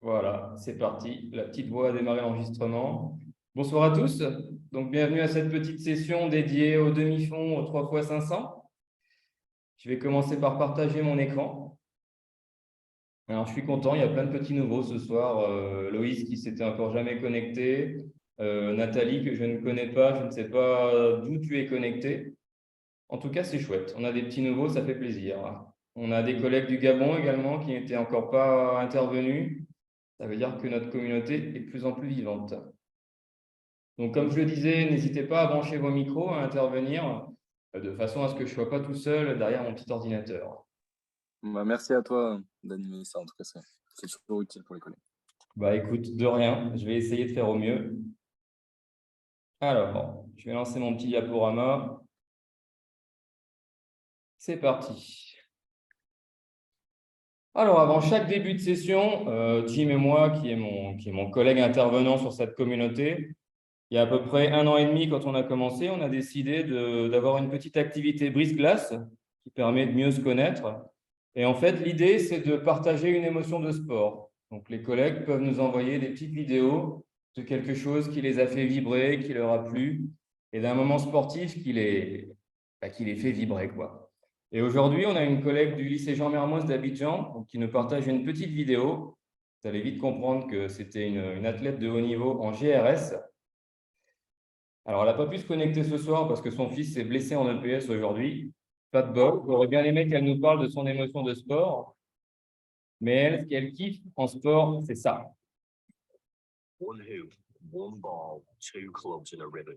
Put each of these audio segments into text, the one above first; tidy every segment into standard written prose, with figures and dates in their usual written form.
Voilà, c'est parti. La petite voix a démarré l'enregistrement. Bonsoir à tous. Donc, bienvenue à cette petite session dédiée au demi-fond au 3x500. Je vais commencer par partager mon écran. Alors, je suis content, il y a plein de petits nouveaux ce soir. Loïs qui s'était encore jamais connecté. Nathalie que je ne connais pas, je ne sais pas d'où tu es connecté. En tout cas, c'est chouette. On a des petits nouveaux, ça fait plaisir. On a des collègues du Gabon également qui n'étaient encore pas intervenus. Ça veut dire que notre communauté est de plus en plus vivante. Donc, comme je le disais, n'hésitez pas à brancher vos micros, à intervenir, de façon à ce que je ne sois pas tout seul derrière mon petit ordinateur. Merci à toi d'animer ça, en tout cas, c'est toujours utile pour les collègues. Bah écoute, de rien, je vais essayer de faire au mieux. Alors, je vais lancer mon petit diaporama. C'est parti. Alors, avant chaque début de session, Jim et moi, qui est mon collègue intervenant sur cette communauté, il y a à peu près 1 an et demi, quand on a commencé, on a décidé d'avoir une petite activité brise-glace qui permet de mieux se connaître. Et en fait, l'idée, c'est de partager une émotion de sport. Donc, les collègues peuvent nous envoyer des petites vidéos de quelque chose qui les a fait vibrer, qui leur a plu, et d'un moment sportif qui les fait vibrer, quoi. Et aujourd'hui, on a une collègue du lycée Jean Mermoz d'Abidjan qui nous partage une petite vidéo. Vous allez vite comprendre que c'était une athlète de haut niveau en GRS. Alors, elle n'a pas pu se connecter ce soir parce que son fils s'est blessé en EPS aujourd'hui. Pas de bol. J'aurais bien aimé qu'elle nous parle de son émotion de sport. Mais elle, ce qu'elle kiffe en sport, c'est ça. One hoop, one ball, two clubs and a ribbon.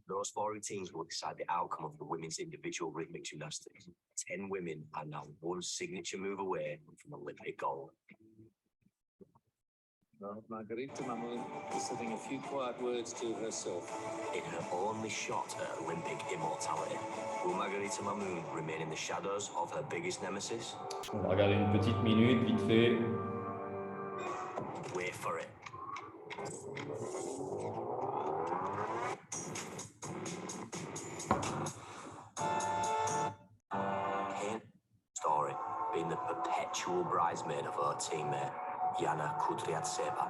Those four routines will decide the outcome of the women's individual rhythmic gymnastics. 10 women are now one signature move away from Olympic gold. Well, Margarita Mamoun is setting a few quiet words to herself. In her only shot at Olympic immortality, will Margarita Mamoun remain in the shadows of her biggest nemesis? On va regarder une petite minute, vite fait. Wait for it. Kane story being the perpetual bridesmaid of her teammate, Yana Kudryavtseva.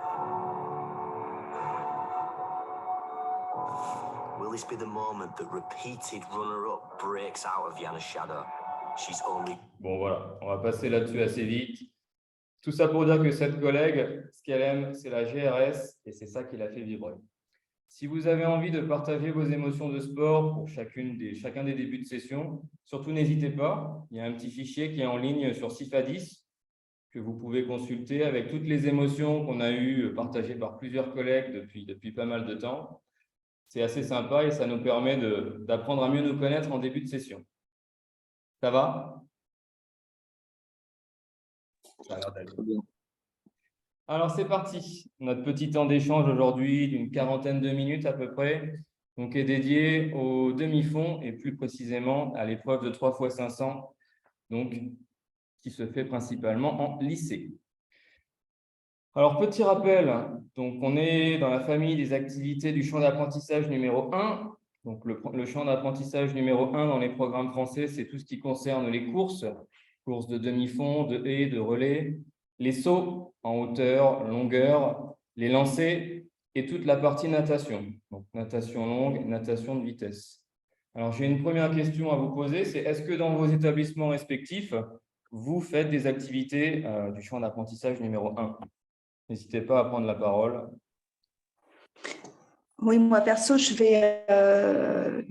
Will this be the moment that repeated runner-up breaks out of Yana's shadow? She's only... Bon, voilà, on va passer là-dessus assez vite. Tout ça pour dire que cette collègue, ce qu'elle aime, c'est la GRS et c'est ça qui la fait vibrer. Si vous avez envie de partager vos émotions de sport pour chacun des débuts de session, surtout n'hésitez pas. Il y a un petit fichier qui est en ligne sur Cifadis que vous pouvez consulter avec toutes les émotions qu'on a eues partagées par plusieurs collègues depuis pas mal de temps. C'est assez sympa et ça nous permet d'apprendre à mieux nous connaître en début de session. Ça va? Ça a l'air d'aller. Très bien. Alors, c'est parti. Notre petit temps d'échange aujourd'hui d'une 40aine de minutes à peu près, donc est dédié au demi-fond et plus précisément à l'épreuve de 3x500, donc qui se fait principalement en lycée. Alors, petit rappel, donc on est dans la famille des activités du champ d'apprentissage numéro 1. Donc, le champ d'apprentissage numéro 1 dans les programmes français, c'est tout ce qui concerne les courses de demi-fond, de haies, de relais, les sauts en hauteur, longueur, les lancers et toute la partie natation. Donc, natation longue, natation de vitesse. Alors, j'ai une première question à vous poser, c'est est-ce que dans vos établissements respectifs, vous faites des activités du champ d'apprentissage numéro 1? N'hésitez pas à prendre la parole. Oui, moi perso, je fais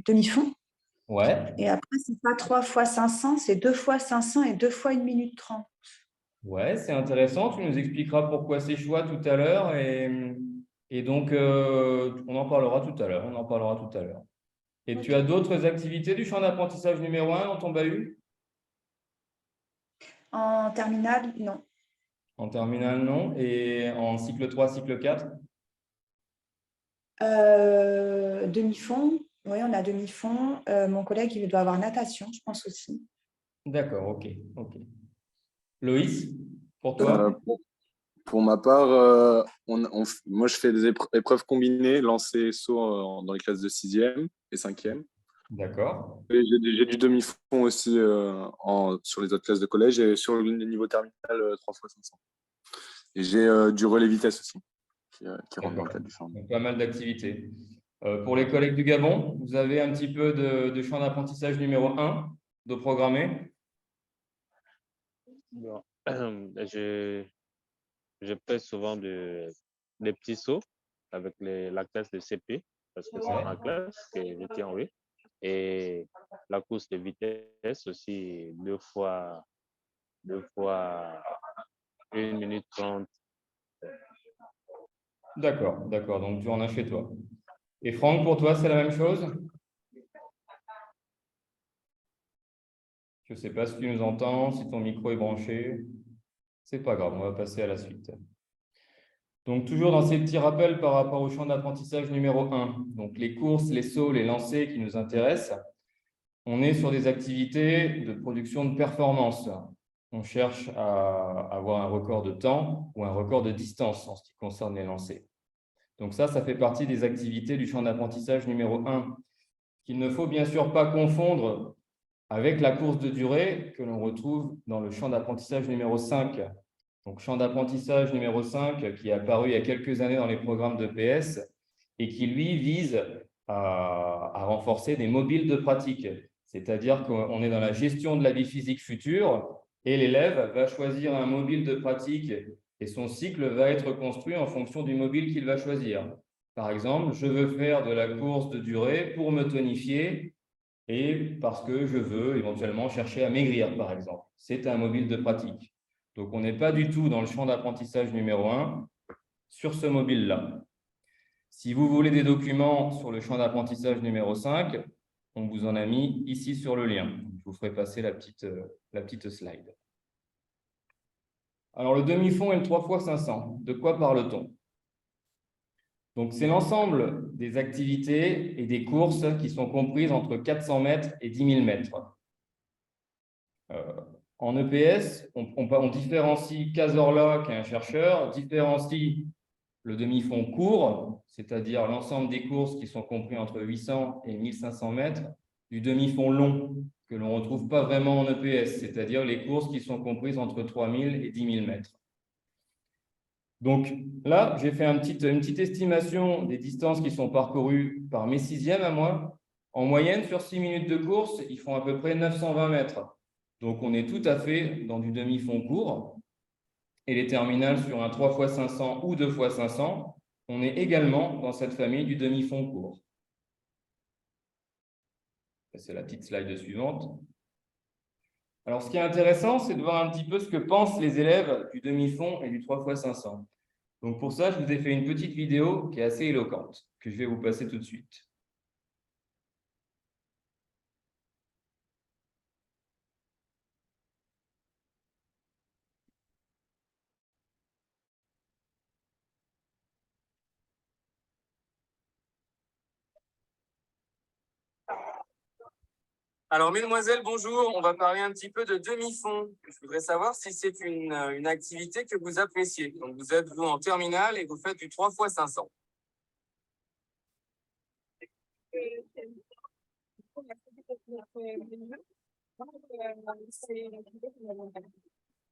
demi-fond. Ouais. Et après, c'est pas 3x500, c'est 2x500 et 2 fois 1 minute 30. Ouais, c'est intéressant. Tu nous expliqueras pourquoi ces choix tout à l'heure. Et donc, on en parlera tout à l'heure. Et Ok. tu as d'autres activités du champ d'apprentissage numéro 1 dans ton bahut? En terminale, non. En terminale, non. Et en cycle 3, cycle 4? Demi-fond, oui, on a demi-fond. Mon collègue, il doit avoir natation, je pense aussi. D'accord, ok. Loïs, pour toi? Pour ma part, moi, je fais des épreuves combinées, lancer, saut dans les classes de 6e et 5e. D'accord. Et j'ai du demi-fond aussi sur les autres classes de collège et sur le niveau terminal 3x500. Et j'ai du relais vitesse aussi, qui rentre dans le D'accord. cadre du champ. Donc, pas mal d'activités. Pour les collègues du Gabon, vous avez un petit peu de champ d'apprentissage numéro 1 de programmer. Bon, je fais souvent des petits sauts avec la classe de CP, parce que c'est ma classe que je tiens, oui. Et la course de vitesse aussi, deux fois 1 minute 30. D'accord, d'accord. Donc, tu en as chez toi. Et Franck, pour toi, c'est la même chose? Je ne sais pas si tu nous entends, si ton micro est branché. C'est pas grave, on va passer à la suite. Donc, toujours dans ces petits rappels par rapport au champ d'apprentissage numéro 1. Donc, les courses, les sauts, les lancers qui nous intéressent. On est sur des activités de production de performance. On cherche à avoir un record de temps ou un record de distance en ce qui concerne les lancers. Donc ça fait partie des activités du champ d'apprentissage numéro 1, qu'il ne faut bien sûr pas confondre avec la course de durée que l'on retrouve dans le champ d'apprentissage numéro 5. Donc, champ d'apprentissage numéro 5 qui est apparu il y a quelques années dans les programmes de PS et qui, lui, vise à renforcer des mobiles de pratique. C'est-à-dire qu'on est dans la gestion de la vie physique future et l'élève va choisir un mobile de pratique et son cycle va être construit en fonction du mobile qu'il va choisir. Par exemple, je veux faire de la course de durée pour me tonifier et parce que je veux éventuellement chercher à maigrir, par exemple. C'est un mobile de pratique. Donc, on n'est pas du tout dans le champ d'apprentissage numéro 1 sur ce mobile-là. Si vous voulez des documents sur le champ d'apprentissage numéro 5, on vous en a mis ici sur le lien. Je vous ferai passer la petite slide. Alors, le demi-fond et le 3x500, de quoi parle-t-on? Donc, c'est l'ensemble des activités et des courses qui sont comprises entre 400 mètres et 10 000 mètres. En EPS, on différencie Cazorla, qui est un chercheur, différencie le demi-fond court, c'est-à-dire l'ensemble des courses qui sont comprises entre 800 et 1500 mètres, du demi-fond long, que l'on ne retrouve pas vraiment en EPS, c'est-à-dire les courses qui sont comprises entre 3000 et 10 000 mètres. Donc là, j'ai fait une petite estimation des distances qui sont parcourues par mes sixièmes à moi. En moyenne, sur 6 minutes de course, ils font à peu près 920 mètres. Donc, on est tout à fait dans du demi-fond court. Et les terminales sur un 3x500 ou 2x500, on est également dans cette famille du demi-fond court. C'est la petite slide suivante. Alors, ce qui est intéressant, c'est de voir un petit peu ce que pensent les élèves du demi-fond et du 3x500. Donc, pour ça, je vous ai fait une petite vidéo qui est assez éloquente, que je vais vous passer tout de suite. Alors, mesdemoiselles, bonjour. On va parler un petit peu de demi-fond. Je voudrais savoir si c'est une activité que vous appréciez. Donc, vous êtes, vous, en terminale et vous faites du 3x500.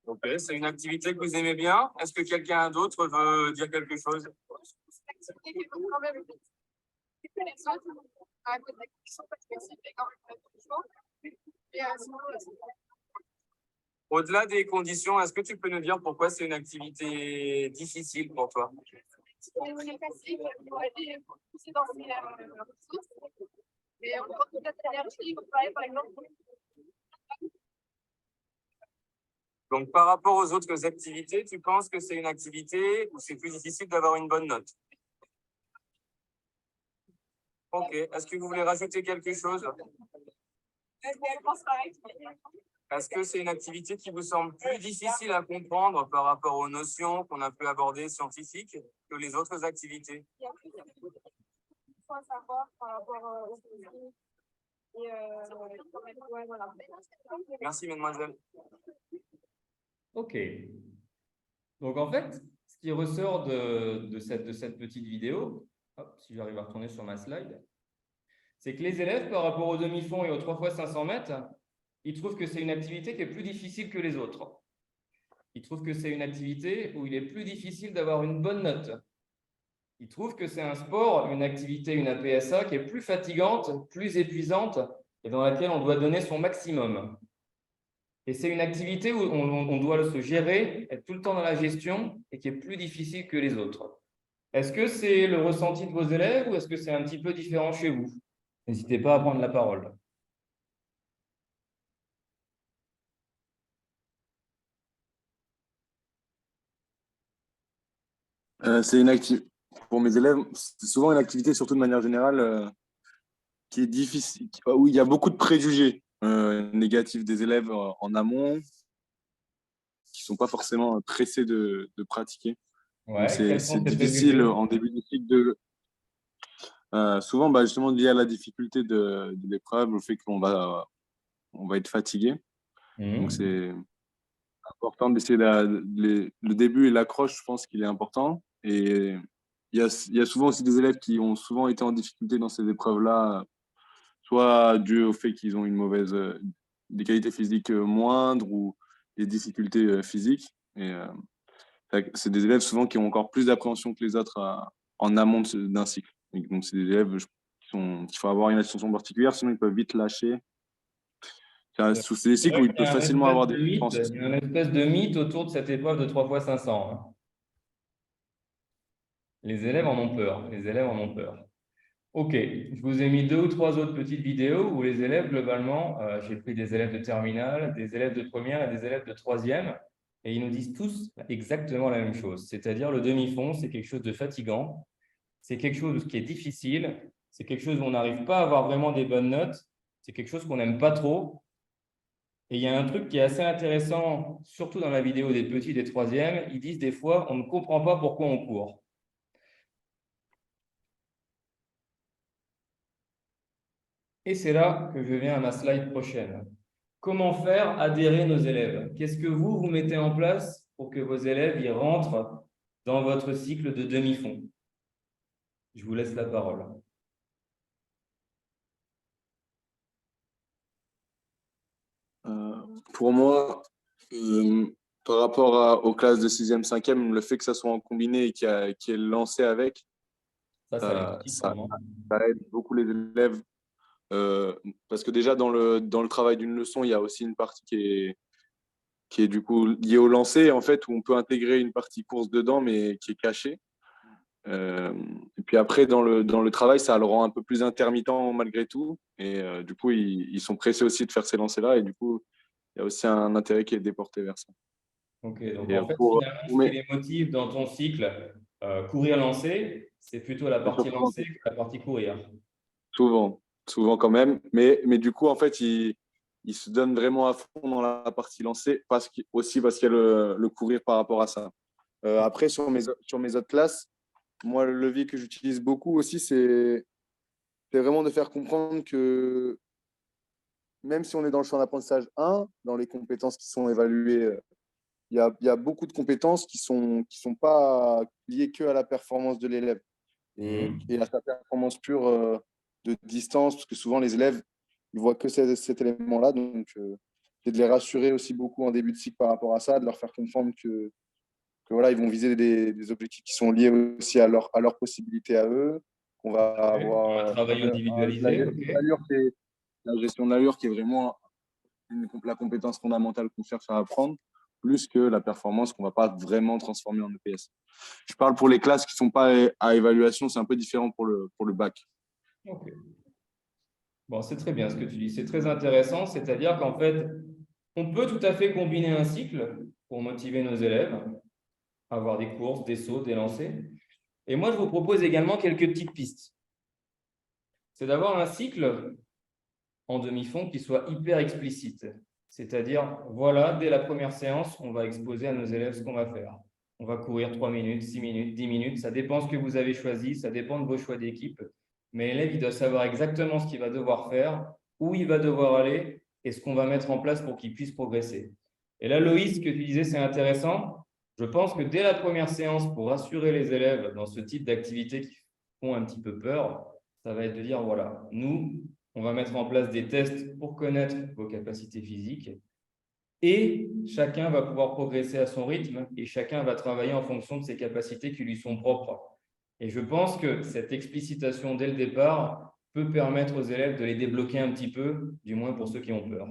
Ok, c'est une activité que vous aimez bien. Est-ce que quelqu'un d'autre veut dire quelque chose? Au-delà des conditions, est-ce que tu peux nous dire pourquoi c'est une activité difficile pour toi? Donc, par rapport aux autres activités, tu penses que c'est une activité où c'est plus difficile d'avoir une bonne note? Ok. Est-ce que vous voulez rajouter quelque chose? Est-ce que c'est une activité qui vous semble plus difficile à comprendre par rapport aux notions qu'on a pu aborder scientifiques que les autres activités? Merci, mademoiselle. Ok. Donc, en fait, ce qui ressort de cette petite vidéo, hop, si j'arrive à retourner sur ma slide, c'est que les élèves, par rapport au demi-fond et aux 3x500 mètres, ils trouvent que c'est une activité qui est plus difficile que les autres. il trouve que c'est une activité où il est plus difficile d'avoir une bonne note. Il trouve que c'est un sport, une activité, une APSA qui est plus fatigante, plus épuisante et dans laquelle on doit donner son maximum. Et c'est une activité où on doit se gérer, être tout le temps dans la gestion et qui est plus difficile que les autres. Est-ce que c'est le ressenti de vos élèves ou est-ce que c'est un petit peu différent chez vous? N'hésitez pas à prendre la parole. C'est une activité pour mes élèves, c'est souvent une activité, surtout de manière générale, qui est difficile, où il y a beaucoup de préjugés négatifs des élèves en amont, qui sont pas forcément pressés de pratiquer. Donc Ouais, quels sont c'est ces difficile préjugés? en début de cycle de souvent bah, justement lié à la difficulté de l'épreuve, au fait on va être fatigué. Donc c'est important d'essayer le début et l'accroche, je pense qu'il est important. Et il y a souvent aussi des élèves qui ont souvent été en difficulté dans ces épreuves-là, soit dû au fait qu'ils ont une mauvaise, des qualités physiques moindres ou des difficultés physiques. Et c'est des élèves souvent qui ont encore plus d'appréhension que les autres en amont d'un cycle. Et donc c'est des élèves qu'il faut avoir une attention particulière, sinon ils peuvent vite lâcher. C'est des C'est cycles vrai où ils qu'il y peuvent a un facilement espèce avoir de des mythe, dépenses. il y a un espèce de mythe autour de cette épreuve de 3 x 500, hein. Les élèves en ont peur. Les élèves en ont peur. OK, je vous ai mis 2 ou 3 autres petites vidéos où les élèves, globalement, j'ai pris des élèves de terminale, des élèves de première et des élèves de troisième, et ils nous disent tous exactement la même chose. C'est-à-dire le demi-fond, c'est quelque chose de fatigant, c'est quelque chose qui est difficile, c'est quelque chose où on n'arrive pas à avoir vraiment des bonnes notes, c'est quelque chose qu'on n'aime pas trop. Et il y a un truc qui est assez intéressant, surtout dans la vidéo des petits et des troisièmes, ils disent des fois, on ne comprend pas pourquoi on court. Et c'est là que je viens à ma slide prochaine. Comment faire adhérer nos élèves? Qu'est-ce que vous mettez en place pour que vos élèves y rentrent dans votre cycle de demi-fond? Je vous laisse la parole. Pour moi, par rapport aux classes de 6e, 5e, le fait que ça soit en combiné et qu'il y ait le lancé avec, Ça les motive ça, vraiment. ça aide beaucoup les élèves. Parce que déjà, dans le travail d'une leçon, il y a aussi une partie qui est du coup liée au lancer, en fait, où on peut intégrer une partie course dedans, mais qui est cachée. Et puis après, dans le travail, ça le rend un peu plus intermittent malgré tout. Et du coup, ils sont pressés aussi de faire ces lancers-là. Et du coup, il y a aussi un intérêt qui est déporté vers ça. Ok, donc Et en fait, pour, finalement, ce qui les motive dans ton cycle, courir-lancer, c'est plutôt la partie surtout, lancer que la partie courir. souvent quand même. Mais du coup, en fait, ils se donnent vraiment à fond dans la partie lancée aussi parce qu'il y a le courir par rapport à ça. Après, sur mes autres classes, moi, le levier que j'utilise beaucoup aussi, c'est vraiment de faire comprendre que même si on est dans le champ d'apprentissage 1, dans les compétences qui sont évaluées, il y a beaucoup de compétences qui sont pas liées que à la performance de l'élève et à sa performance pure de distance, parce que souvent les élèves, ils voient que cet élément-là. Donc, c'est de les rassurer aussi beaucoup en début de cycle par rapport à ça, de leur faire comprendre que voilà, ils vont viser des objectifs qui sont liés aussi à leurs possibilités à eux, qu'on va Un avoir travail individualisé, ok. la gestion de l'allure qui est vraiment la compétence fondamentale qu'on cherche à apprendre, plus que la performance qu'on ne va pas vraiment transformer en EPS. Je parle pour les classes qui ne sont pas à évaluation, c'est un peu différent pour le bac. Ok. Bon, c'est très bien ce que tu dis. C'est très intéressant, c'est-à-dire qu'en fait, on peut tout à fait combiner un cycle pour motiver nos élèves, avoir des courses, des sauts, des lancers. Et moi, je vous propose également quelques petites pistes. C'est d'avoir un cycle en demi-fond qui soit hyper explicite. C'est-à-dire, voilà, dès la première séance, on va exposer à nos élèves ce qu'on va faire. On va courir 3 minutes, 6 minutes, 10 minutes. Ça dépend ce que vous avez choisi, ça dépend de vos choix d'équipe. Mais l'élève, il doit savoir exactement ce qu'il va devoir faire, où il va devoir aller et ce qu'on va mettre en place pour qu'il puisse progresser. Et là, Loïs, ce que tu disais, c'est intéressant. Je pense que dès la première séance, pour rassurer les élèves dans ce type d'activités qui font un petit peu peur, ça va être de dire, voilà, nous, on va mettre en place des tests pour connaître vos capacités physiques et chacun va pouvoir progresser à son rythme et chacun va travailler en fonction de ses capacités qui lui sont propres. Et je pense que cette explicitation dès le départ peut permettre aux élèves de les débloquer un petit peu, du moins pour ceux qui ont peur.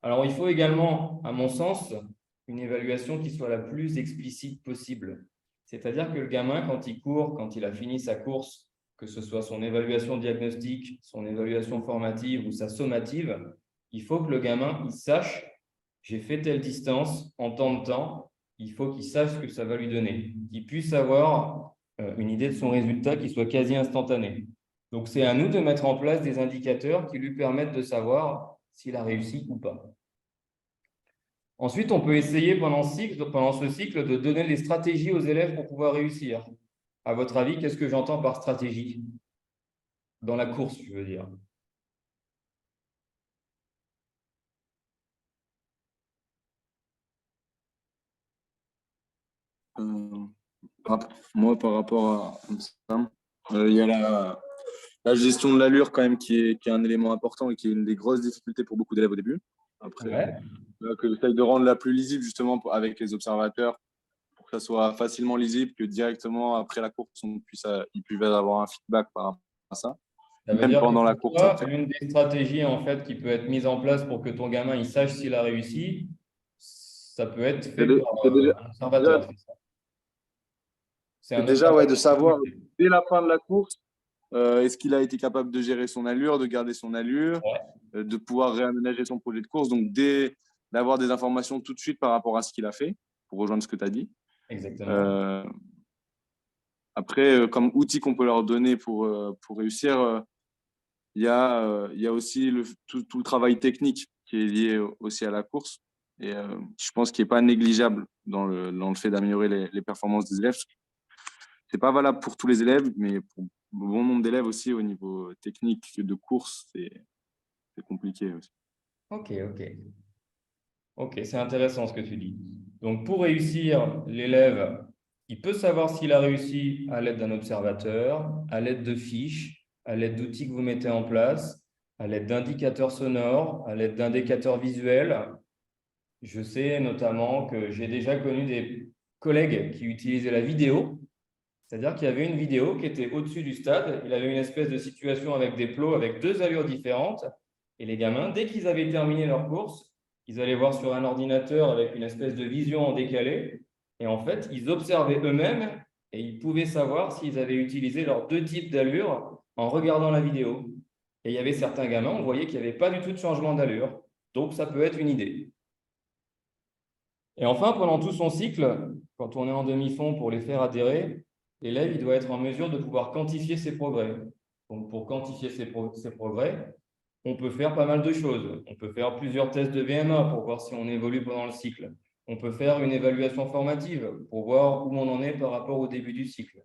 Alors, il faut également, à mon sens, une évaluation qui soit la plus explicite possible. C'est-à-dire que le gamin, quand il court, quand il a fini sa course, que ce soit son évaluation diagnostique, son évaluation formative ou sa sommative, il faut que le gamin il sache « j'ai fait telle distance en tant de temps », il faut qu'il sache ce que ça va lui donner, qu'il puisse avoir une idée de son résultat qui soit quasi instantané. Donc, c'est à nous de mettre en place des indicateurs qui lui permettent de savoir s'il a réussi ou pas. Ensuite, on peut essayer pendant ce cycle de donner des stratégies aux élèves pour pouvoir réussir. À votre avis, qu'est-ce que j'entends par stratégie? Dans la course, je veux dire. Moi, par rapport à ça, il y a la gestion de l'allure quand même qui est un élément important et qui est une des grosses difficultés pour beaucoup d'élèves au début. Après, que j'essaye de rendre la plus lisible justement avec les observateurs pour que ça soit facilement lisible, que directement après la course, ils puissent avoir un feedback par rapport à ça. Ça veut Même dire pendant que la pour course. toi, l'une des stratégies en fait, qui peut être mise en place pour que ton gamin il sache s'il a réussi, ça peut être fait par un observateur. C'est déjà ouais, de savoir dès la fin de la course, est-ce qu'il a été capable de gérer son allure, de garder son allure, de pouvoir réaménager son projet de course. Donc, d'avoir des informations tout de suite par rapport à ce qu'il a fait, pour rejoindre ce que tu as dit. Exactement. Après, comme outil qu'on peut leur donner pour réussir, il y a aussi tout le travail technique qui est lié aussi à la course. Et je pense qu'il n'est pas négligeable dans le fait d'améliorer les performances des élèves. Ce n'est pas valable pour tous les élèves, mais pour bon nombre d'élèves aussi au niveau technique de course, c'est compliqué aussi. Ok, c'est intéressant ce que tu dis. Donc, pour réussir, l'élève, il peut savoir s'il a réussi à l'aide d'un observateur, à l'aide de fiches, à l'aide d'outils que vous mettez en place, à l'aide d'indicateurs sonores, à l'aide d'indicateurs visuels. Je sais notamment que j'ai déjà connu des collègues qui utilisaient la vidéo. C'est-à-dire qu'il y avait une vidéo qui était au-dessus du stade. Il avait une espèce de situation avec des plots avec deux allures différentes. Et les gamins, dès qu'ils avaient terminé leur course, ils allaient voir sur un ordinateur avec une espèce de vision en décalé. Et en fait, ils observaient eux-mêmes et ils pouvaient savoir s'ils avaient utilisé leurs deux types d'allure en regardant la vidéo. Et il y avait certains gamins, on voyait qu'il n'y avait pas du tout de changement d'allure. Donc, ça peut être une idée. Et enfin, pendant tout son cycle, quand on est en demi-fond pour les faire adhérer, l'élève il doit être en mesure de pouvoir quantifier ses progrès. Donc, pour quantifier ses progrès, on peut faire pas mal de choses. On peut faire plusieurs tests de VMA pour voir si on évolue pendant le cycle. On peut faire une évaluation formative pour voir où on en est par rapport au début du cycle.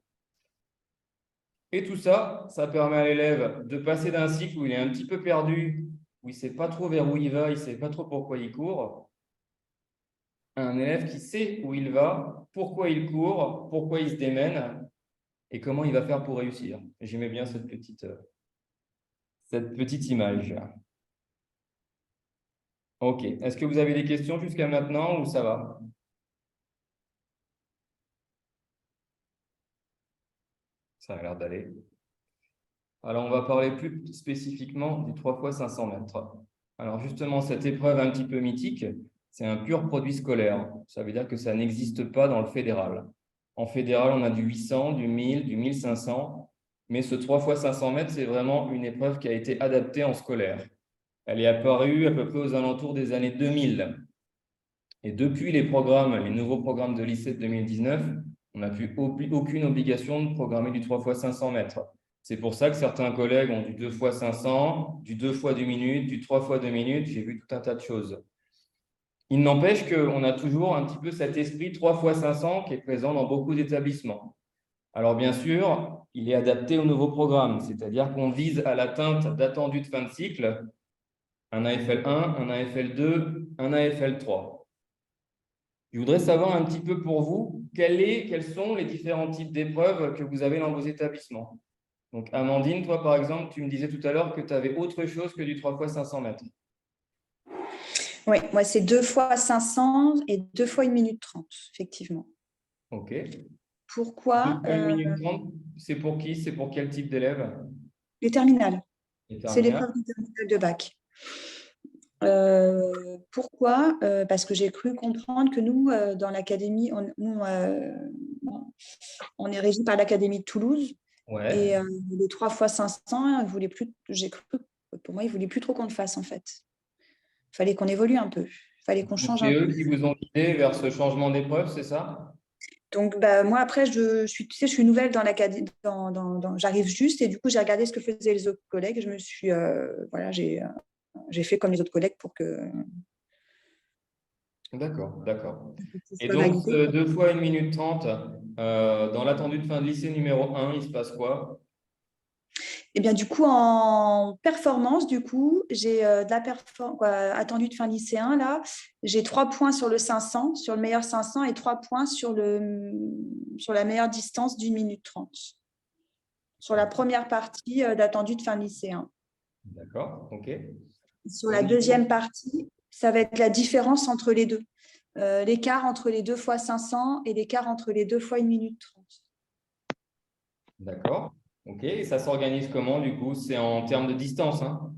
Et tout ça, ça permet à l'élève de passer d'un cycle où il est un petit peu perdu, où il ne sait pas trop vers où il va, il ne sait pas trop pourquoi il court, à un élève qui sait où il va, pourquoi il court, pourquoi il se démène et comment il va faire pour réussir. J'aimais bien cette petite image. Ok. Est-ce que vous avez des questions jusqu'à maintenant ou ça va? Ça a l'air d'aller. Alors, on va parler plus spécifiquement du 3 x 500 mètres. Alors, justement, cette épreuve un petit peu mythique, c'est un pur produit scolaire. Ça veut dire que ça n'existe pas dans le fédéral. En fédéral, on a du 800, du 1000, du 1500. Mais ce 3 x 500 mètres, c'est vraiment une épreuve qui a été adaptée en scolaire. Elle est apparue à peu près aux alentours des années 2000. Et depuis les nouveaux programmes de lycée de 2019, on n'a plus aucune obligation de programmer du 3 x 500 mètres. C'est pour ça que certains collègues ont du 2 x 500, du 2 x 2 minutes, du 3 x 2 minutes. J'ai vu tout un tas de choses. Il n'empêche qu'on a toujours un petit peu cet esprit 3 x 500 qui est présent dans beaucoup d'établissements. Alors bien sûr, il est adapté au nouveau programme, c'est-à-dire qu'on vise à l'atteinte d'attendus de fin de cycle, un AFL 1, un AFL 2, un AFL 3. Je voudrais savoir un petit peu pour vous, quels sont les différents types d'épreuves que vous avez dans vos établissements. Donc Amandine, toi par exemple, tu me disais tout à l'heure que tu avais autre chose que du 3 x 500 mètres. Oui, moi, c'est 2 fois 500 et 2 fois 1 minute 30, effectivement. Ok. Pourquoi 2 fois 1 minute 30, c'est pour qui? C'est pour quel type d'élève? les terminales? Les C'est terminales? l'épreuve de terminale de bac. Pourquoi? Parce que j'ai cru comprendre que nous, dans l'académie, on est régi par l'académie de Toulouse Ouais. et les 3 fois 500, j'ai cru, pour moi, ils ne voulaient plus trop qu'on le fasse en fait. Il fallait qu'on évolue un peu, il fallait qu'on Donc, change c'est un peu. eux qui vous ont guidé vers ce changement d'épreuve, c'est ça? Donc, bah, moi, après, tu sais, je suis nouvelle dans l'académie, j'arrive juste et du coup, j'ai regardé ce que faisaient les autres collègues. Je me suis, voilà, j'ai fait comme les autres collègues pour que D'accord, d'accord. ce Et soit donc, validé. 2 fois 1 minute 30, dans l'attendu de fin de lycée numéro 1, il se passe quoi? Et bien, du coup, en performance, du coup, j'ai attendu de fin lycéen, là, j'ai 3 points sur le 500, sur le meilleur 500 et 3 points sur la meilleure distance d'1 minute 30. Sur la première partie d'attendu de fin lycéen. D'accord, ok. Sur Au la niveau, deuxième partie, ça va être la différence entre les deux. L'écart entre les 2 fois 500 et l'écart entre les 2 fois 1 minute 30. d'accord, ok. Et ça s'organise comment du coup? C'est en termes de distance, hein?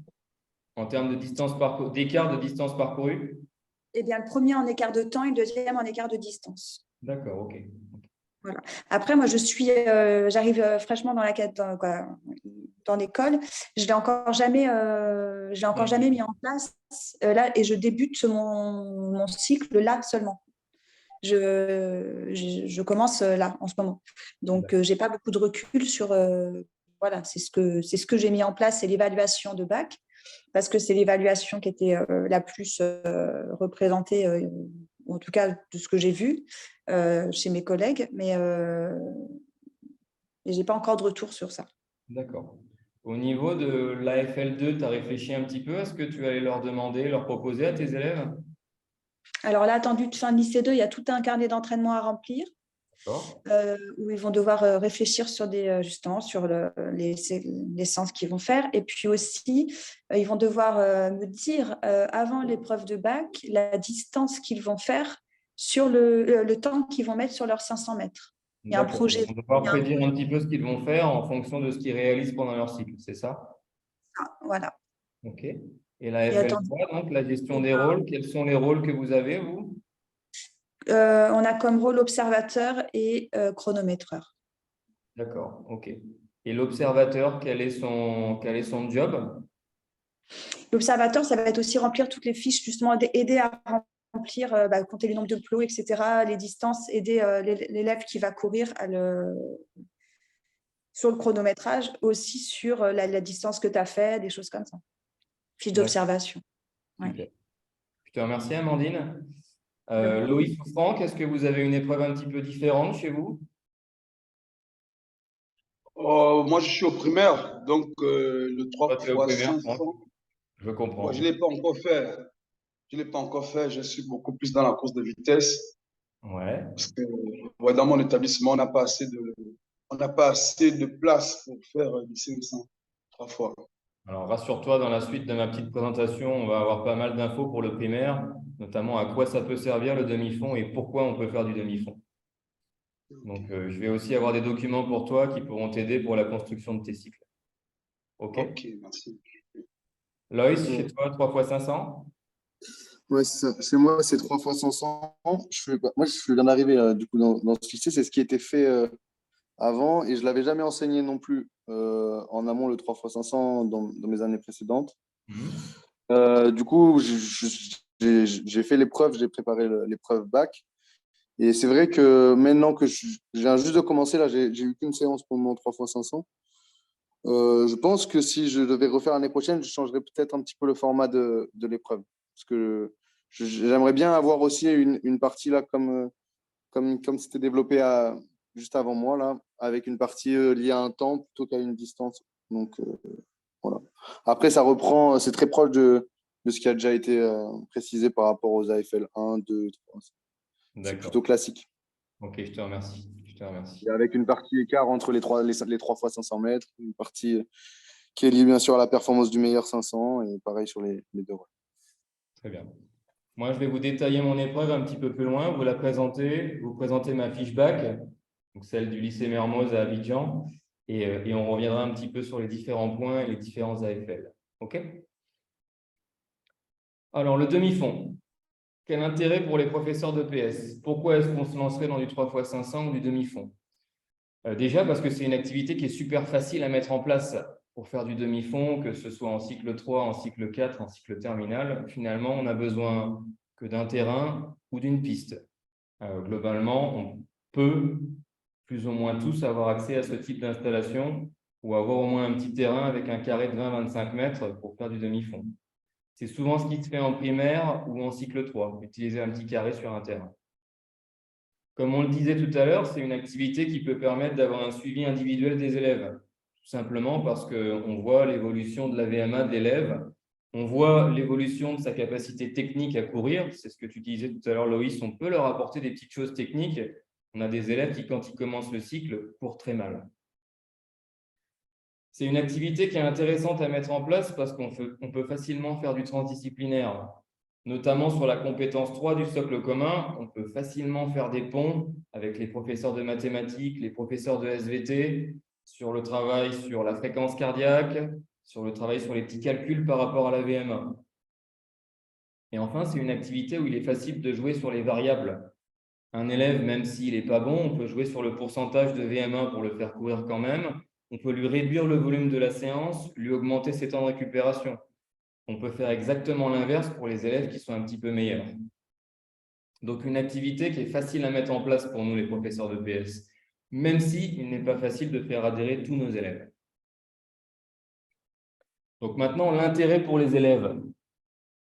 En termes de distance d'écart de distance parcourue? Eh bien, le premier en écart de temps et le deuxième en écart de distance. D'accord, ok. Voilà. Après, moi, j'arrive fraîchement dans l'école. Je l'ai encore jamais mis en place là, et je débute mon cycle là seulement. Je commence là en ce moment. Donc, j'ai pas beaucoup de recul sur. Voilà, c'est ce que j'ai mis en place, c'est l'évaluation de bac, parce que c'est l'évaluation qui était la plus représentée, ou en tout cas de ce que j'ai vu chez mes collègues, mais je n'ai pas encore de retour sur ça. D'accord. Au niveau de l'AFL2, tu as réfléchi un petit peu à ce que tu allais leur demander, leur proposer à tes élèves? Alors là, attendu de fin de lycée 2, il y a tout un carnet d'entraînement à remplir. D'accord. Où ils vont devoir réfléchir justement sur les séances qu'ils vont faire. Et puis aussi, ils vont devoir me dire avant l'épreuve de bac la distance qu'ils vont faire sur le temps qu'ils vont mettre sur leurs 500 mètres. Il y a un D'accord. Ils projet. vont devoir prédire un petit peu ce qu'ils vont faire en fonction de ce qu'ils réalisent pendant leur cycle, c'est ça? Voilà. Ok. Et la Et attendez, FL3, donc la gestion des rôles, quels sont les rôles que vous avez, vous? on a comme rôle observateur et chronométreur. D'accord, ok. Et l'observateur, quel est son job? L'observateur, ça va être aussi remplir toutes les fiches, justement, aider à remplir, compter le nombre de plots, etc., les distances, aider l'élève qui va courir sur le chronométrage, aussi sur la distance que tu as fait, des choses comme ça. Fiche D'accord, d'observation. Ouais. super. Je te remercie, Amandine. Loïs ou Franck, est-ce que vous avez une épreuve un petit peu différente chez vous? Moi, je suis au primaire, donc le 3 Toi, tu es au fois primaire, Franck, 500, je moi, je comprends. ne l'ai pas encore fait. Je ne l'ai pas encore fait. Je suis beaucoup plus dans la course de vitesse Ouais. parce que ouais, dans mon établissement, on n'a pas assez de place pour faire du 500 3 fois. Alors, rassure-toi, dans la suite de ma petite présentation, on va avoir pas mal d'infos pour le primaire, notamment à quoi ça peut servir le demi-fond et pourquoi on peut faire du demi-fond. Donc, je vais aussi avoir des documents pour toi qui pourront t'aider pour la construction de tes cycles. OK? Ok, merci. Loïs, chez toi, 3 fois 500? Ouais, c'est ça. Chez moi, c'est 3 fois 500. Moi, je viens d'arriver du coup dans ce lycée. C'est ce qui était fait avant et je ne l'avais jamais enseigné non plus en amont le 3 fois 500 dans mes années précédentes. Mhm. Du coup, j'ai fait l'épreuve, j'ai préparé l'épreuve bac. Et c'est vrai que maintenant que je viens juste de commencer, là, j'ai eu qu'une séance pour mon 3 fois 500. Je pense que si je devais refaire l'année prochaine, je changerais peut-être un petit peu le format de l'épreuve. Parce que j'aimerais bien avoir aussi une partie là, comme c'était développé juste avant moi, là, avec une partie liée à un temps plutôt qu'à une distance. Donc, voilà. Après, ça reprend, c'est très proche de ce qui a déjà été précisé par rapport aux AFL 1, 2, 3. C'est plutôt D'accord. classique. OK, je te remercie. Je te remercie. Et avec une partie écart entre les 3 fois 500 mètres, une partie qui est liée bien sûr à la performance du meilleur 500 et pareil sur les deux. Très bien. Moi, je vais vous détailler mon épreuve un petit peu plus loin, vous la présenter, vous présenter ma fiche bac, donc celle du lycée Mermoz à Abidjan, et on reviendra un petit peu sur les différents points et les différents AFL. OK? Alors, le demi-fond. Quel intérêt pour les professeurs d'EPS? Pourquoi est-ce qu'on se lancerait dans du 3x500 ou du demi-fond? Déjà parce que c'est une activité qui est super facile à mettre en place pour faire du demi-fond, que ce soit en cycle 3, en cycle 4, en cycle terminal. Finalement, on n'a besoin que d'un terrain ou d'une piste. Globalement, on peut plus ou moins tous avoir accès à ce type d'installation ou avoir au moins un petit terrain avec un carré de 20-25 mètres pour faire du demi-fond. C'est souvent ce qui se fait en primaire ou en cycle 3, utiliser un petit carré sur un terrain. Comme on le disait tout à l'heure, c'est une activité qui peut permettre d'avoir un suivi individuel des élèves, tout simplement parce qu'on voit l'évolution de la VMA de l'élève, on voit l'évolution de sa capacité technique à courir, c'est ce que tu disais tout à l'heure Loïs, on peut leur apporter des petites choses techniques. On a des élèves qui, quand ils commencent le cycle, courent très mal. C'est une activité qui est intéressante à mettre en place parce qu'on peut facilement faire du transdisciplinaire, notamment sur la compétence 3 du socle commun. On peut facilement faire des ponts avec les professeurs de mathématiques, les professeurs de SVT, sur le travail sur la fréquence cardiaque, sur le travail sur les petits calculs par rapport à la VMA. Et enfin, c'est une activité où il est facile de jouer sur les variables. Un élève, même s'il n'est pas bon, on peut jouer sur le pourcentage de VM1 pour le faire courir quand même. On peut lui réduire le volume de la séance, lui augmenter ses temps de récupération. On peut faire exactement l'inverse pour les élèves qui sont un petit peu meilleurs. Donc, une activité qui est facile à mettre en place pour nous, les professeurs de PS, même s'il n'est pas facile de faire adhérer tous nos élèves. Donc maintenant, l'intérêt pour les élèves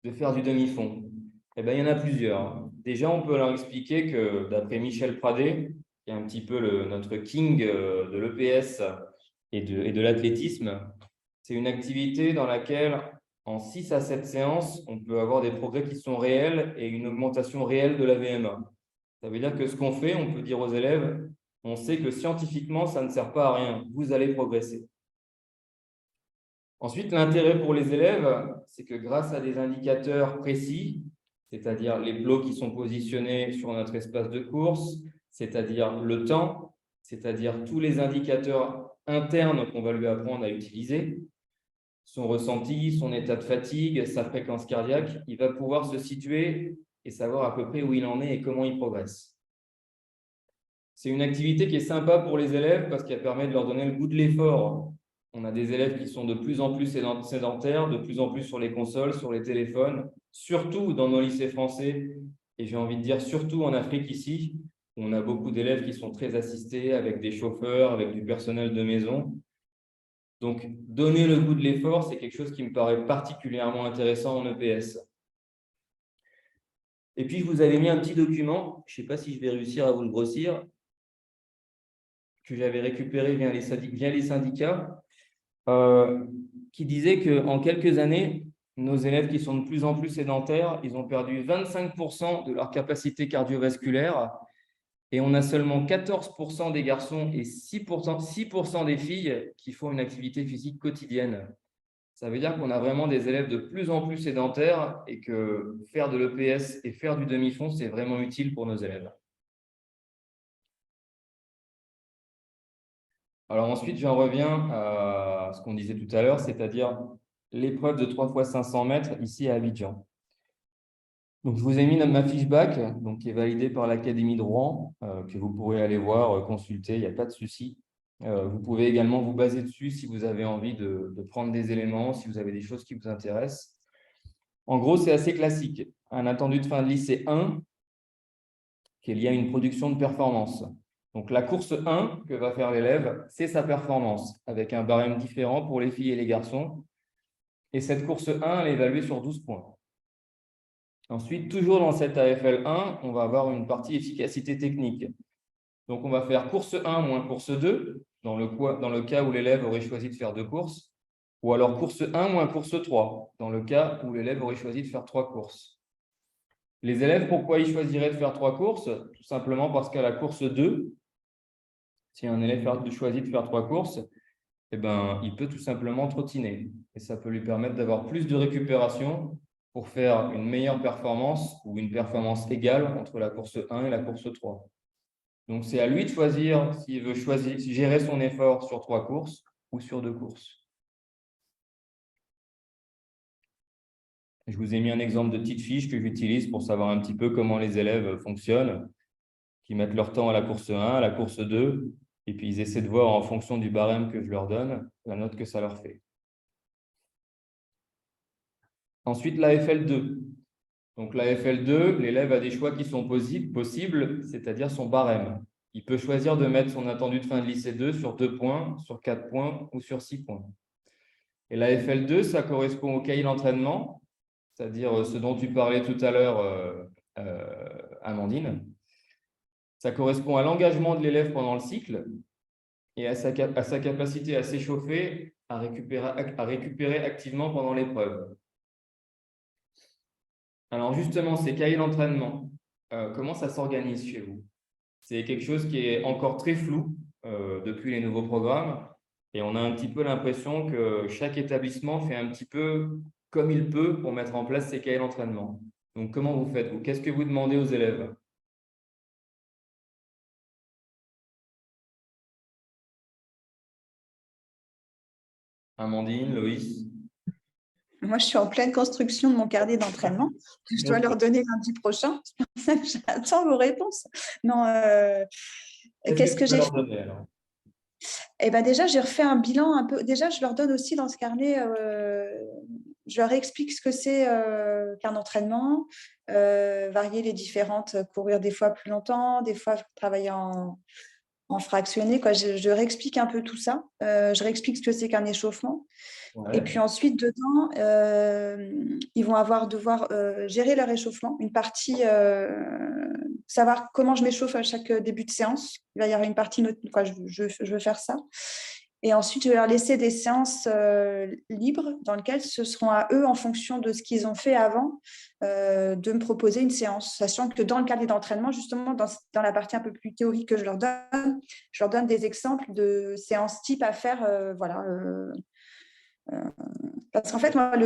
de faire du demi-fond, eh bien, il y en a plusieurs. Déjà, on peut leur expliquer que, d'après Michel Pradé, qui est un petit peu notre king de l'EPS et de l'athlétisme, c'est une activité dans laquelle, en 6 à 7 séances, on peut avoir des progrès qui sont réels et une augmentation réelle de la VMA. Ça veut dire que ce qu'on fait, on peut dire aux élèves, on sait que scientifiquement, ça ne sert pas à rien, vous allez progresser. Ensuite, l'intérêt pour les élèves, c'est que grâce à des indicateurs précis, c'est-à-dire les plots qui sont positionnés sur notre espace de course, c'est-à-dire le temps, c'est-à-dire tous les indicateurs internes qu'on va lui apprendre à utiliser, son ressenti, son état de fatigue, sa fréquence cardiaque, il va pouvoir se situer et savoir à peu près où il en est et comment il progresse. C'est une activité qui est sympa pour les élèves parce qu'elle permet de leur donner le goût de l'effort. On a des élèves qui sont de plus en plus sédentaires, de plus en plus sur les consoles, sur les téléphones, surtout dans nos lycées français, et j'ai envie de dire surtout en Afrique ici, où on a beaucoup d'élèves qui sont très assistés avec des chauffeurs, avec du personnel de maison. Donc, donner le goût de l'effort, c'est quelque chose qui me paraît particulièrement intéressant en EPS. Et puis, je vous avais mis un petit document, je ne sais pas si je vais réussir à vous le grossir, que j'avais récupéré via les syndicats, qui disait qu'en quelques années, nos élèves qui sont de plus en plus sédentaires, ils ont perdu 25% de leur capacité cardiovasculaire et on a seulement 14% des garçons et 6% des filles qui font une activité physique quotidienne. Ça veut dire qu'on a vraiment des élèves de plus en plus sédentaires et que faire de l'EPS et faire du demi-fond, c'est vraiment utile pour nos élèves. Alors ensuite, j'en reviens à ce qu'on disait tout à l'heure, c'est-à-dire l'épreuve de 3 x 500 mètres ici à Abidjan. Donc, je vous ai mis ma fiche bac, donc, qui est validée par l'Académie de Rouen, que vous pourrez aller voir, consulter, il n'y a pas de souci. Vous pouvez également vous baser dessus si vous avez envie de prendre des éléments, si vous avez des choses qui vous intéressent. En gros, c'est assez classique. Un attendu de fin de lycée 1 qui est lié à une production de performance. Donc, la course 1 que va faire l'élève, c'est sa performance, avec un barème différent pour les filles et les garçons. Et cette course 1, elle est évaluée sur 12 points. Ensuite, toujours dans cette AFL 1, on va avoir une partie efficacité technique. Donc, on va faire course 1 moins course 2, dans le cas où l'élève aurait choisi de faire 2 courses, ou alors course 1 moins course 3, dans le cas où l'élève aurait choisi de faire 3 courses. Les élèves, pourquoi ils choisiraient de faire 3 courses? Tout simplement parce qu'à la course 2, si un élève choisit de faire 3 courses, eh ben, il peut tout simplement trottiner. Et ça peut lui permettre d'avoir plus de récupération pour faire une meilleure performance ou une performance égale entre la course 1 et la course 3. Donc, c'est à lui de choisir s'il veut gérer son effort sur 3 courses ou sur 2 courses. Je vous ai mis un exemple de petite fiche que j'utilise pour savoir un petit peu comment les élèves fonctionnent, qui mettent leur temps à la course 1, à la course 2, et puis ils essaient de voir en fonction du barème que je leur donne, la note que ça leur fait. Ensuite, la FL2. Donc, la FL2, l'élève a des choix qui sont possibles, c'est-à-dire son barème. Il peut choisir de mettre son attendu de fin de lycée 2 sur 2 points, sur 4 points ou sur 6 points. Et la FL2, ça correspond au cahier d'entraînement, c'est-à-dire ce dont tu parlais tout à l'heure, Amandine. Ça correspond à l'engagement de l'élève pendant le cycle et à sa capacité à s'échauffer, à récupérer activement pendant l'épreuve. Alors justement, ces cahiers d'entraînement, comment ça s'organise chez vous? C'est quelque chose qui est encore très flou depuis les nouveaux programmes et on a un petit peu l'impression que chaque établissement fait un petit peu comme il peut pour mettre en place ces cahiers d'entraînement. Donc, comment vous faites, vous? Qu'est-ce que vous demandez aux élèves? Amandine, Loïs? Moi, je suis en pleine construction de mon carnet d'entraînement. Je dois leur donner lundi prochain. J'attends vos réponses. Non, qu'est-ce que j'ai fait? Eh ben déjà, j'ai refait un bilan un peu. Déjà, je leur donne aussi dans ce carnet, je leur explique ce que c'est qu'un entraînement, varier les différentes, courir des fois plus longtemps, des fois travailler en fractionné, quoi. Je réexplique un peu tout ça. Je réexplique ce que c'est qu'un échauffement. Ouais. Et puis ensuite, dedans, ils vont devoir gérer leur échauffement. Une partie, savoir comment je m'échauffe à chaque début de séance. Il va y avoir une partie, je veux faire ça. Et ensuite, je vais leur laisser des séances libres dans lesquelles ce seront à eux, en fonction de ce qu'ils ont fait avant, de me proposer une séance. Sachant que dans le cadre d'entraînement, justement, dans la partie un peu plus théorique que je leur donne des exemples de séances type à faire. Parce qu'en fait, moi,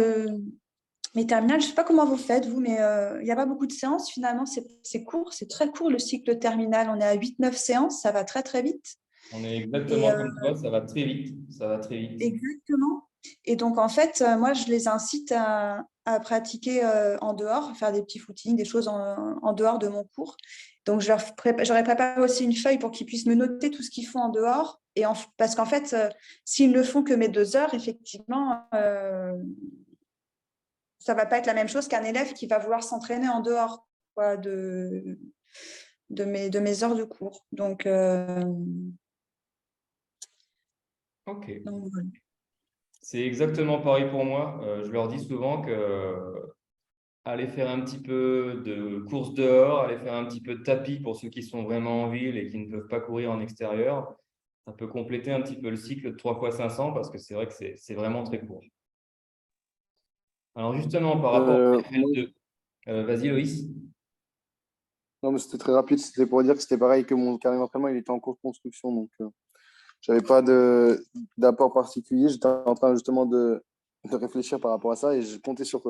mes terminales, je ne sais pas comment vous faites, vous, mais il n'y a pas beaucoup de séances. Finalement, c'est court, c'est très court le cycle terminal. On est à 8-9 séances, ça va très, très vite. On est exactement comme toi, ça va très vite. Ça va très vite. Exactement. Et donc, en fait, moi, je les incite à pratiquer en dehors, faire des petits footings, des choses en dehors de mon cours. Donc, j'aurais préparé aussi une feuille pour qu'ils puissent me noter tout ce qu'ils font en dehors. Parce qu'en fait, s'ils ne font que mes 2 heures, effectivement, ça ne va pas être la même chose qu'un élève qui va vouloir s'entraîner en dehors, quoi, de mes heures de cours. Donc, Ok. donc voilà. C'est exactement pareil pour moi. Je leur dis souvent que aller faire un petit peu de course dehors, aller faire un petit peu de tapis pour ceux qui sont vraiment en ville et qui ne peuvent pas courir en extérieur, ça peut compléter un petit peu le cycle de 3 fois 500 parce que c'est vrai que c'est vraiment très court. Alors justement, par rapport à FL2, vas-y Loïs. Non, mais c'était très rapide. C'était pour dire que c'était pareil que mon carnet d'entraînement, il était en cours de construction. Donc, je n'avais pas d'apport particulier. J'étais en train justement de réfléchir par rapport à ça et je comptais sur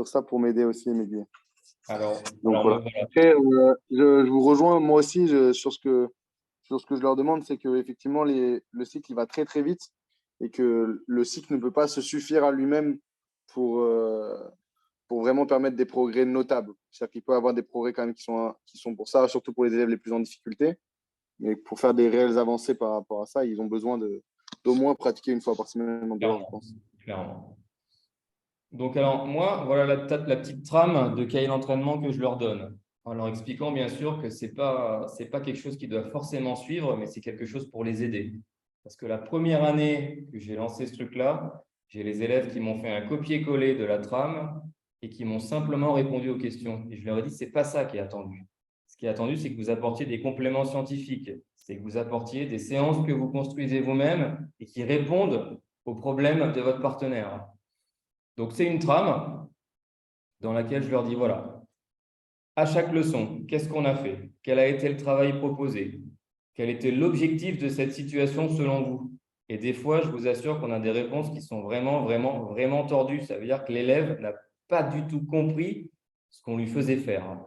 ça pour m'aider aussi et m'aiguiller. Alors, Donc, voilà. voilà. Après, je vous rejoins moi aussi sur ce que je leur demande, c'est qu'effectivement, le cycle il va très, très vite et que le cycle ne peut pas se suffire à lui-même pour vraiment permettre des progrès notables. C'est-à-dire qu'il peut y avoir des progrès quand même qui sont pour ça, surtout pour les élèves les plus en difficulté. Mais pour faire des réelles avancées par rapport à ça, ils ont besoin d'au moins pratiquer une fois par semaine en dehors, je pense. Clairement. Donc, alors, moi, voilà la petite trame de cahier d'entraînement que je leur donne. En leur expliquant, bien sûr, que ce n'est pas quelque chose qu'ils doivent forcément suivre, mais c'est quelque chose pour les aider. Parce que la première année que j'ai lancé ce truc-là, j'ai les élèves qui m'ont fait un copier-coller de la trame et qui m'ont simplement répondu aux questions. Et je leur ai dit, ce n'est pas ça qui est attendu. Ce qui est attendu, c'est que vous apportiez des compléments scientifiques, c'est que vous apportiez des séances que vous construisez vous-même et qui répondent aux problèmes de votre partenaire. Donc, c'est une trame dans laquelle je leur dis, voilà, à chaque leçon, qu'est-ce qu'on a fait? Quel a été le travail proposé? Quel était l'objectif de cette situation selon vous? Et des fois, je vous assure qu'on a des réponses qui sont vraiment, vraiment, vraiment tordues. Ça veut dire que l'élève n'a pas du tout compris ce qu'on lui faisait faire.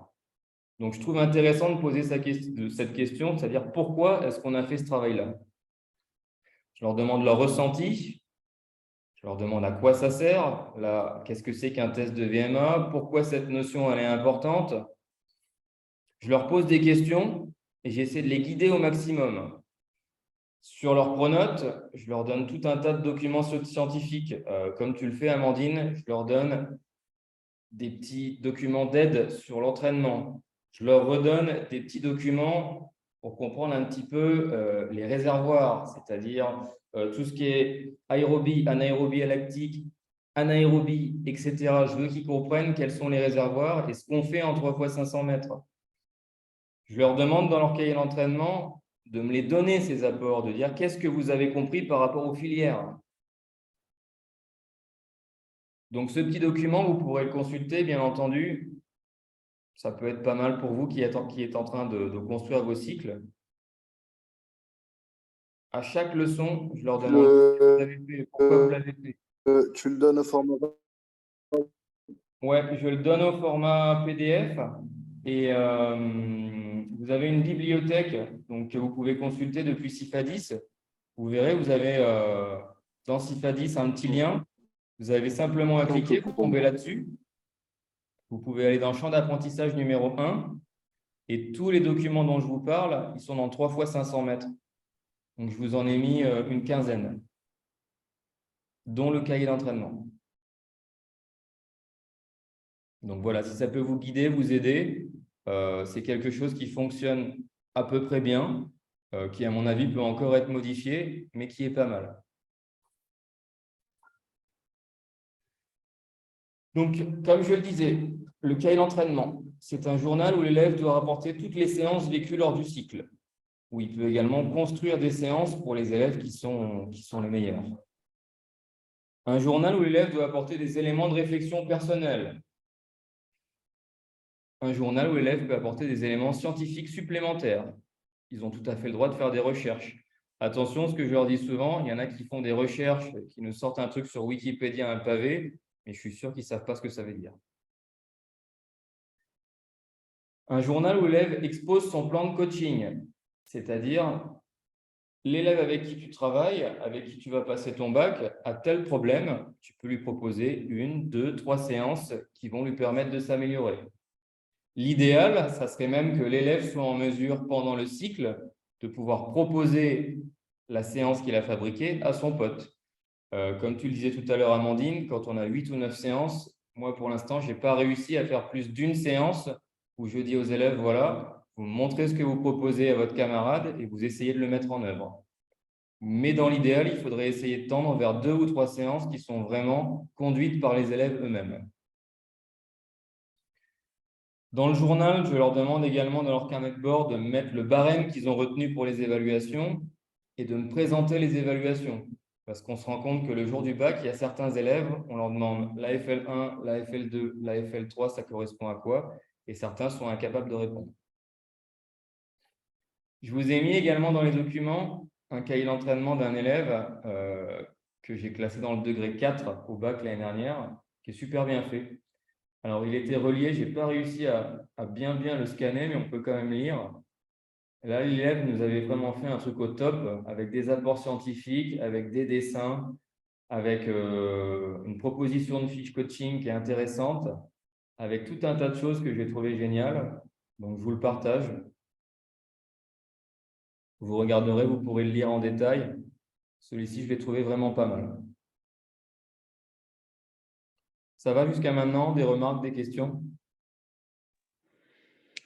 Donc, je trouve intéressant de poser cette question, c'est-à-dire pourquoi est-ce qu'on a fait ce travail-là? Je leur demande leur ressenti, je leur demande à quoi ça sert, qu'est-ce que c'est qu'un test de VMA, pourquoi cette notion elle est importante. Je leur pose des questions et j'essaie de les guider au maximum. Sur leurs pronotes, je leur donne tout un tas de documents scientifiques. Comme tu le fais, Amandine, je leur donne des petits documents d'aide sur l'entraînement. Je leur redonne des petits documents pour comprendre un petit peu les réservoirs, c'est-à-dire tout ce qui est aérobie, anaérobie lactique, anaérobie, etc. Je veux qu'ils comprennent quels sont les réservoirs et ce qu'on fait en 3 fois 500 mètres. Je leur demande dans leur cahier d'entraînement de me les donner, ces apports, de dire qu'est-ce que vous avez compris par rapport aux filières. Donc, ce petit document, vous pourrez le consulter, bien entendu. Ça peut être pas mal pour vous qui êtes en train de construire vos cycles. À chaque leçon, je leur demande ce que vous avez fait, pourquoi vous l'avez fait. Tu le donnes au format. Ouais, je le donne au format PDF et vous avez une bibliothèque donc, que vous pouvez consulter depuis Cifadis. Vous verrez, vous avez dans Cifadis un petit lien. Vous avez simplement à cliquer, vous tombez là-dessus. Vous pouvez aller dans le champ d'apprentissage numéro 1 et tous les documents dont je vous parle, ils sont dans 3 fois 500 mètres. Donc, je vous en ai mis une quinzaine, dont le cahier d'entraînement. Donc, voilà, si ça peut vous guider, vous aider, c'est quelque chose qui fonctionne à peu près bien, qui, à mon avis, peut encore être modifié, mais qui est pas mal. Donc, comme je le disais, le cahier d'entraînement, c'est un journal où l'élève doit rapporter toutes les séances vécues lors du cycle, où il peut également construire des séances pour les élèves qui sont les meilleurs. Un journal où l'élève doit apporter des éléments de réflexion personnelle. Un journal où l'élève peut apporter des éléments scientifiques supplémentaires. Ils ont tout à fait le droit de faire des recherches. Attention, ce que je leur dis souvent, il y en a qui font des recherches, qui nous sortent un truc sur Wikipédia, un pavé, mais je suis sûr qu'ils ne savent pas ce que ça veut dire. Un journal où l'élève expose son plan de coaching, c'est-à-dire l'élève avec qui tu travailles, avec qui tu vas passer ton bac, a tel problème, tu peux lui proposer 1, 2, 3 séances qui vont lui permettre de s'améliorer. L'idéal, ça serait même que l'élève soit en mesure, pendant le cycle, de pouvoir proposer la séance qu'il a fabriquée à son pote. Comme tu le disais tout à l'heure, Amandine, quand on a 8 ou 9 séances, moi, pour l'instant, je n'ai pas réussi à faire plus d'une séance où je dis aux élèves, voilà, vous montrez ce que vous proposez à votre camarade et vous essayez de le mettre en œuvre. Mais dans l'idéal, il faudrait essayer de tendre vers 2 ou 3 séances qui sont vraiment conduites par les élèves eux-mêmes. Dans le journal, je leur demande également dans leur carnet de bord de mettre le barème qu'ils ont retenu pour les évaluations et de me présenter les évaluations. Parce qu'on se rend compte que le jour du bac, il y a certains élèves, on leur demande la FL1, la FL2, la FL3, ça correspond à quoi? Et certains sont incapables de répondre. Je vous ai mis également dans les documents un cahier d'entraînement d'un élève que j'ai classé dans le degré 4 au bac l'année dernière, qui est super bien fait. Alors, il était relié, je n'ai pas réussi à bien le scanner, mais on peut quand même lire. Là, l'élève nous avait vraiment fait un truc au top, avec des apports scientifiques, avec des dessins, avec une proposition de fiche coaching qui est intéressante, avec tout un tas de choses que j'ai trouvé géniales. Donc, je vous le partage. Vous regarderez, vous pourrez le lire en détail. Celui-ci, je l'ai trouvé vraiment pas mal. Ça va jusqu'à maintenant? Des remarques, des questions?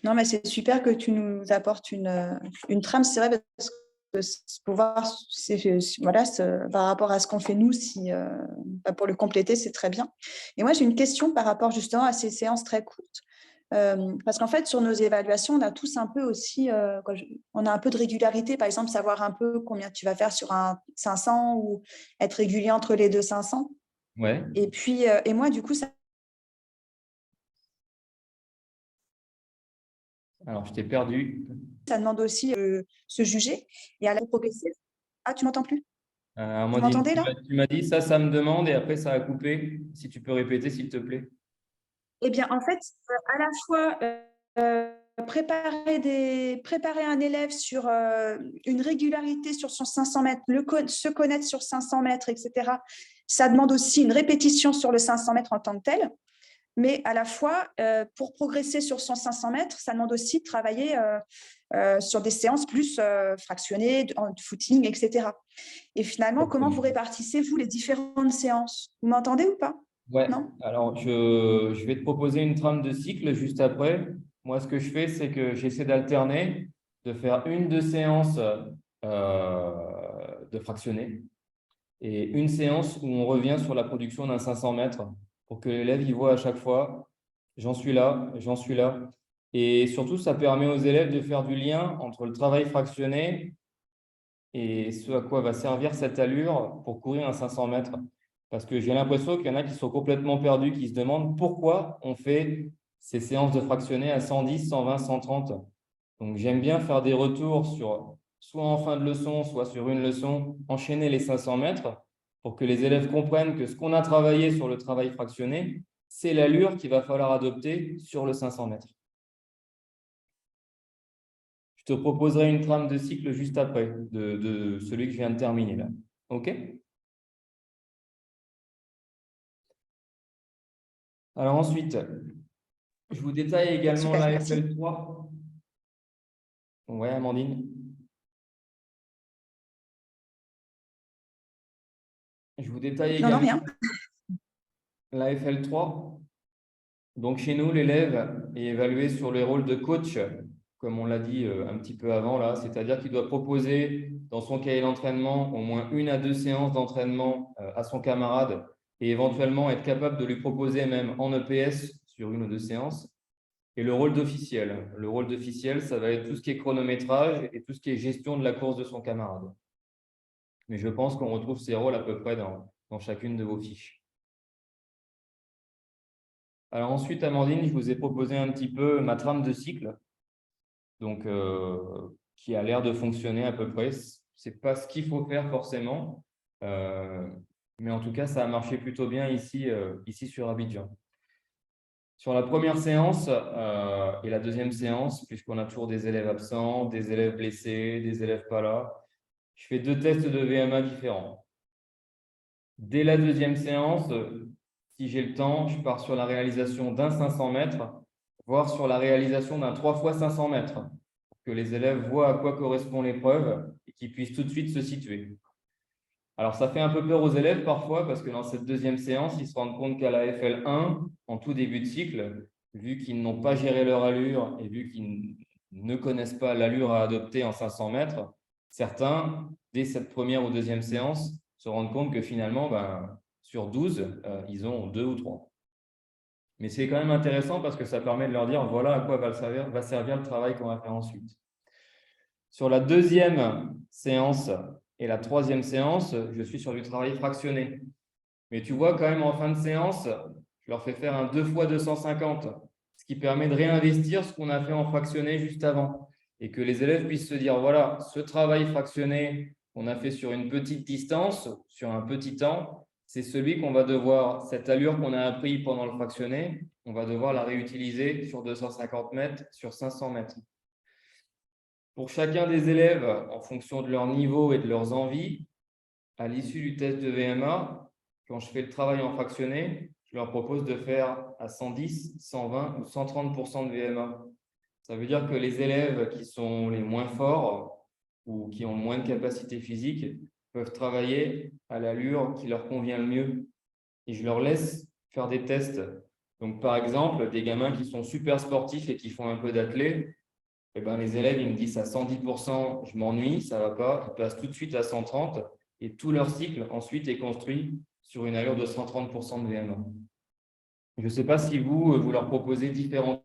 Non, mais c'est super que tu nous apportes une trame. C'est vrai, parce que pouvoir, voilà, par rapport à ce qu'on fait nous, pour le compléter, c'est très bien. Et moi, j'ai une question par rapport justement à ces séances très courtes. Parce qu'en fait, sur nos évaluations, on a tous un peu aussi, on a un peu de régularité, par exemple, savoir un peu combien tu vas faire sur un 500 ou être régulier entre les deux 500. Ouais. Et puis, et moi, du coup, ça Alors, je t'ai perdu. demande aussi se juger et à la progressive. Ah, tu m'entends plus? Vous Amandine, m'entendez là? tu m'as dit ça me demande et après ça a coupé. Si tu peux répéter, s'il te plaît. Eh bien, en fait, à la fois préparer un élève sur une régularité sur son 500 mètres, se connaître sur 500 mètres, etc., ça demande aussi une répétition sur le 500 mètres en tant que tel. Mais à la fois, pour progresser sur son 500 mètres, ça demande aussi de travailler sur des séances plus fractionnées, en footing, etc. Et finalement, comment vous répartissez, vous, les différentes séances? Vous m'entendez ou pas? Ouais, Non? alors je vais te proposer une trame de cycle juste après. Moi, ce que je fais, c'est que j'essaie d'alterner, de faire 1-2 séances de fractionné et une séance où on revient sur la production d'un 500 mètres pour que l'élève y voit à chaque fois, j'en suis là, j'en suis là. Et surtout, ça permet aux élèves de faire du lien entre le travail fractionné et ce à quoi va servir cette allure pour courir un 500 mètres. Parce que j'ai l'impression qu'il y en a qui sont complètement perdus, qui se demandent pourquoi on fait ces séances de fractionné à 110, 120, 130. Donc, j'aime bien faire des retours sur soit en fin de leçon, soit sur une leçon, enchaîner les 500 mètres pour que les élèves comprennent que ce qu'on a travaillé sur le travail fractionné, c'est l'allure qu'il va falloir adopter sur le 500 mètres. Je te proposerai une trame de cycle juste après, de celui que je viens de terminer là. OK? Alors ensuite, je vous détaille également Super, la merci. FL3. Ouais, Amandine. Je vous détaille Non, non, également rien. la FL3. Donc, chez nous, l'élève est évalué sur les rôles de coach, comme on l'a dit un petit peu avant, là, c'est-à-dire qu'il doit proposer dans son cahier d'entraînement au moins 1 à 2 séances d'entraînement à son camarade et éventuellement être capable de lui proposer même en EPS sur 1 ou 2 séances. Et le rôle d'officiel. Le rôle d'officiel, ça va être tout ce qui est chronométrage et tout ce qui est gestion de la course de son camarade. Mais je pense qu'on retrouve ces rôles à peu près dans chacune de vos fiches. Alors ensuite, Amandine, je vous ai proposé un petit peu ma trame de cycle, donc qui a l'air de fonctionner à peu près. Ce n'est pas ce qu'il faut faire forcément, mais en tout cas, ça a marché plutôt bien ici sur Abidjan. Sur la première séance et la deuxième séance, puisqu'on a toujours des élèves absents, des élèves blessés, des élèves pas là, je fais 2 tests de VMA différents. Dès la deuxième séance, si j'ai le temps, je pars sur la réalisation d'un 500 mètres, voire sur la réalisation d'un 3 fois 500 mètres, pour que les élèves voient à quoi correspond l'épreuve et qu'ils puissent tout de suite se situer. Alors, ça fait un peu peur aux élèves parfois, parce que dans cette deuxième séance, ils se rendent compte qu'à la FL1, en tout début de cycle, vu qu'ils n'ont pas géré leur allure et vu qu'ils ne connaissent pas l'allure à adopter en 500 mètres, certains, dès cette première ou deuxième séance, se rendent compte que finalement, sur 12, ils ont 2 ou 3. Mais c'est quand même intéressant parce que ça permet de leur dire voilà à quoi va servir le travail qu'on va faire ensuite. Sur la deuxième séance et la troisième séance, je suis sur du travail fractionné. Mais tu vois, quand même, en fin de séance, je leur fais faire un 2 fois 250, ce qui permet de réinvestir ce qu'on a fait en fractionné juste avant. Et que les élèves puissent se dire, voilà, ce travail fractionné qu'on a fait sur une petite distance, sur un petit temps, c'est celui qu'on va devoir, cette allure qu'on a appris pendant le fractionné, on va devoir la réutiliser sur 250 mètres, sur 500 mètres. Pour chacun des élèves, en fonction de leur niveau et de leurs envies, à l'issue du test de VMA, quand je fais le travail en fractionné, je leur propose de faire à 110, 120 ou 130% de VMA. Ça veut dire que les élèves qui sont les moins forts ou qui ont moins de capacité physique peuvent travailler à l'allure qui leur convient le mieux. Et je leur laisse faire des tests. Donc, par exemple, des gamins qui sont super sportifs et qui font un peu d'athlé, eh ben, les élèves, ils me disent à 110%, je m'ennuie, ça ne va pas. Ils passent tout de suite à 130 et tout leur cycle ensuite est construit sur une allure de 130% de VMA. Je ne sais pas si vous leur proposez différents